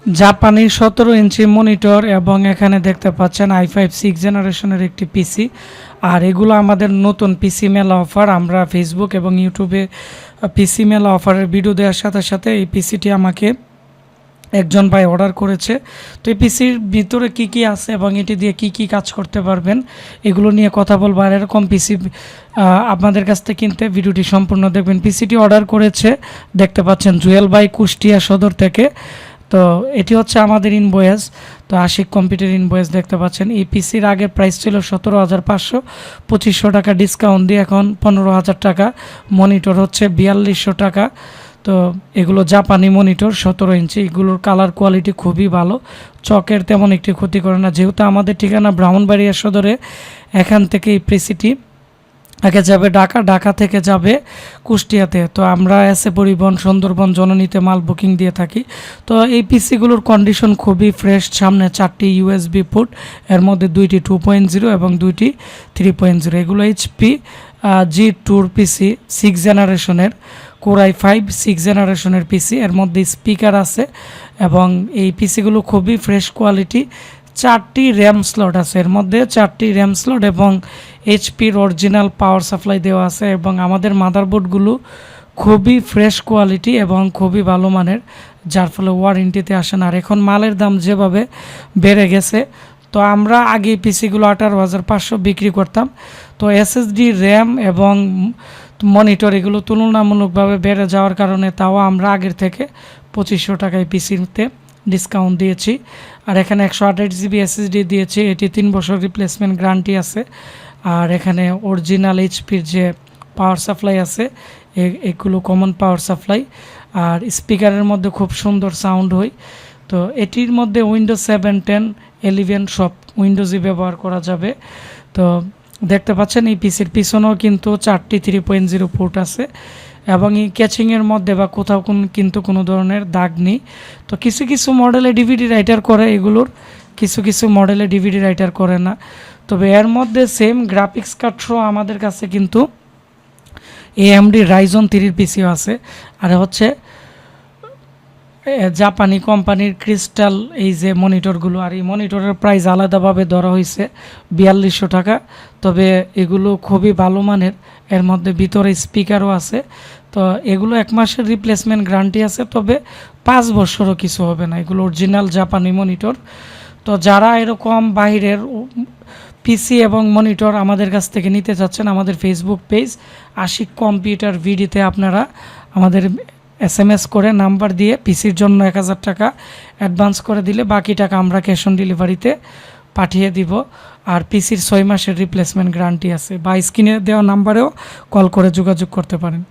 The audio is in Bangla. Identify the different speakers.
Speaker 1: জাপানি 17 ইঞ্চি মনিটর এবং এখানে দেখতে পাচ্ছেন i5 6 জেনারেশনের একটি পিসি। আর এগুলো আমাদের নতুন পিসি মেলা অফার। আমরা ফেসবুক এবং ইউটিউবে পিসি মেলা অফারের ভিডিও দেওয়ার সাথে সাথে এই পিসিটি আমাকে একজন ভাই অর্ডার করেছে। তো এই পিসির ভিতরে কি কি আছে এবং এটি দিয়ে কি কি কাজ করতে পারবেন এগুলো নিয়ে কথা বলবো। আর এরকম পিসি আপনাদের কাছ থেকে কিনতে ভিডিওটি সম্পূর্ণ দেখবেন। পিসিটি অর্ডার করেছে দেখতে পাচ্ছেন জুয়েল ভাই কুষ্টিয়া সদর থেকে। তো এটি হচ্ছে আমাদের ইনভয়েস। তো আশিক কম্পিউটার ইনভয়েস দেখতে পাচ্ছেন। এই পিসির আগের প্রাইস ছিল 17,500, 2500 টাকা ডিসকাউন্ট দিয়ে এখন 15,000 টাকা। মনিটর হচ্ছে 4200 টাকা। তো এগুলো জাপানি মনিটর 17 ইঞ্চি। এগুলোর কালার কোয়ালিটি খুবই ভালো, চকের তেমন একটি ক্ষতি করে না। যেহেতু আমাদের ঠিকানা ব্রাহ্মণবাড়িয়া সদরে, এখান থেকে এই পিসিটি আগে যাবে ঢাকা থেকে যাবে কুষ্টিয়াতে। তো আমরা এসে পরিবহন সুন্দরবন জননীতে মাল বুকিং দিয়ে থাকি। তো এই পিসিগুলোর কন্ডিশন খুবই ফ্রেশ। সামনে 4টি ইউএসবি পোর্ট, এর মধ্যে 2টি 2.0 এবং 2টি 3.0। এগুলো এইচপি G2 পিসি 6 জেনারেশনের, Core i5 6 জেনারেশনের পিসি। এর মধ্যে স্পিকার আছে এবং এই পিসিগুলো খুবই ফ্রেশ কোয়ালিটি। 4টি র্যাম স্লট আছে, এর মধ্যে 4টি র্যাম স্লট এবং এইচপির অরিজিনাল পাওয়ার সাপ্লাই দেওয়া আছে। এবং আমাদের মাদারবোর্ডগুলো খুবই ফ্রেশ কোয়ালিটি এবং খুবই ভালো মানের, যার ফলে ওয়ারেন্টিতে আসে না। আর এখন মালের দাম যেভাবে বেড়ে গেছে, তো আমরা আগে পিসিগুলো 18,500 বিক্রি করতাম। তো এসএসডি র্যাম এবং মনিটর এগুলো তুলনামূলকভাবে বেড়ে যাওয়ার কারণে তাও আমরা আগের থেকে 2500 টাকায় পিসিতে ডিসকাউন্ট দিয়েছি। আর এখানে 128 জিবি এসএসডি দিয়েছি। এটি 3 বছর রিপ্লেসমেন্ট গ্যারান্টি আছে। আর এখানে অরিজিনাল এইচপির যে পাওয়ার সাপ্লাই আছে, এগুলো কমন পাওয়ার সাপ্লাই। আর স্পিকারের মধ্যে খুব সুন্দর সাউন্ড হয়। তো এটির মধ্যে উইন্ডোজ 7, 10, 11 সব উইন্ডোজই ব্যবহার করা যাবে। তো দেখতে পাচ্ছেন এই পিসির পিছনেও কিন্তু 4টি 3.0 পোর্ট আছে এবং এই ক্যাচিংয়ের মধ্যে বা কোথাও কিন্তু কোনো ধরনের দাগ নেই। তো কিছু কিছু মডেলে ডিভিডি রাইটার করে, এগুলোর কিছু কিছু মডেলে ডিভিডি রাইটার করে না। তবে এর মধ্যে সেম গ্রাফিক্স কার্ড সহ আমাদের কাছে কিন্তু AMD Ryzen 3 পিসিও আছে। আর হচ্ছে জাপানি কোম্পানির ক্রিস্টাল এই যে মনিটরগুলো, আর এই মনিটরের প্রাইস আলাদাভাবে ধরা হয়েছে 4200 টাকা। তবে এগুলো খুবই ভালো মানের, এর মধ্যে ভিতরে স্পিকারও আছে। তো এগুলো 1 মাসের রিপ্লেসমেন্ট গ্যারান্টি আছে, তবে 5 বছরও কিছু হবে না। এগুলো অরিজিনাল জাপানি মনিটর। তো যারা এরকম বাইরের পিসি এবং মনিটর আমাদের কাছ থেকে নিতে চাচ্ছেন, আমাদের ফেসবুক পেজ আশিক কম্পিউটার ভিডিতে আপনারা আমাদের SMS করে নাম্বার দিয়ে পিসির জন্য 1000 টাকা অ্যাডভান্স করে দিলে বাকি টাকা আমরা ক্যাশ অন ডেলিভারিতে পাঠিয়ে দিব। আর পিসির 6 মাসের রিপ্লেসমেন্ট গ্যারান্টি আছে। বা স্ক্রিনে দেওয়া নাম্বারেও কল করে যোগাযোগ করতে পারেন।